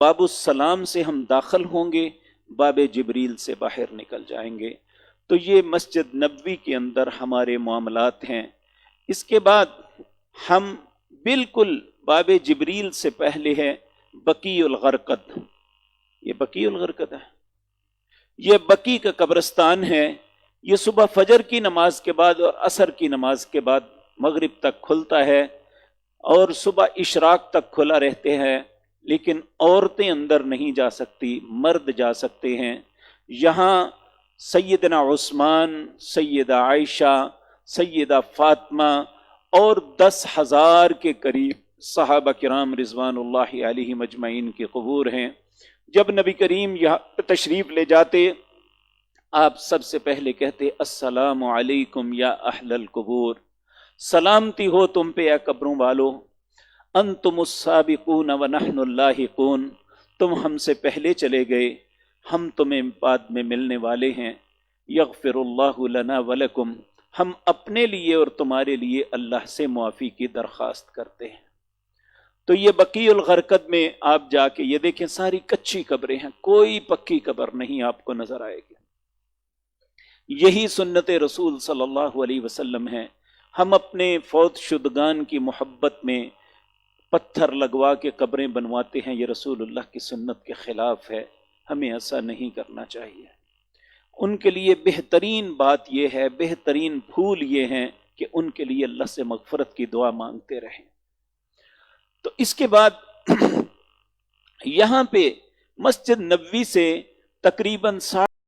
باب السلام سے ہم داخل ہوں گے، باب جبریل سے باہر نکل جائیں گے۔ تو یہ مسجد نبوی کے اندر ہمارے معاملات ہیں۔ اس کے بعد ہم بالکل باب جبریل سے پہلے ہے بقیع الغرقد۔ یہ بقیع الغرقد ہے، یہ بقیع کا قبرستان ہے۔ یہ صبح فجر کی نماز کے بعد اور عصر کی نماز کے بعد مغرب تک کھلتا ہے، اور صبح اشراق تک کھلا رہتے ہیں، لیکن عورتیں اندر نہیں جا سکتی، مرد جا سکتے ہیں۔ یہاں سیدنا عثمان، سیدہ عائشہ، سیدہ فاطمہ اور 10,000 کے قریب صحابہ کرام رضوان اللہ علیہم اجمعین کے قبور ہیں۔ جب نبی کریم یہاں تشریف لے جاتے، آپ سب سے پہلے کہتے السلام علیکم یا اہل القبور، سلامتی ہو تم پہ اے قبروں والو، انتم السابقون ونحن اللاحقون، تم ہم سے پہلے چلے گئے، ہم تمہیں بعد میں ملنے والے ہیں۔ یغفر اللہ لنا ولکم، ہم اپنے لیے اور تمہارے لیے اللہ سے معافی کی درخواست کرتے ہیں۔ تو یہ بقیع الغرقد میں آپ جا کے یہ دیکھیں، ساری کچی قبریں ہیں، کوئی پکی قبر نہیں آپ کو نظر آئے گی۔ یہی سنت رسول صلی اللہ علیہ وسلم ہے۔ ہم اپنے فوت شدگان کی محبت میں پتھر لگوا کے قبریں بنواتے ہیں، یہ رسول اللہ کی سنت کے خلاف ہے، ہمیں ایسا نہیں کرنا چاہیے۔ ان کے لیے بہترین بات یہ ہے، بہترین پھول یہ ہیں کہ ان کے لیے اللہ سے مغفرت کی دعا مانگتے رہیں۔ تو اس کے بعد یہاں پہ مسجد نبوی سے تقریباً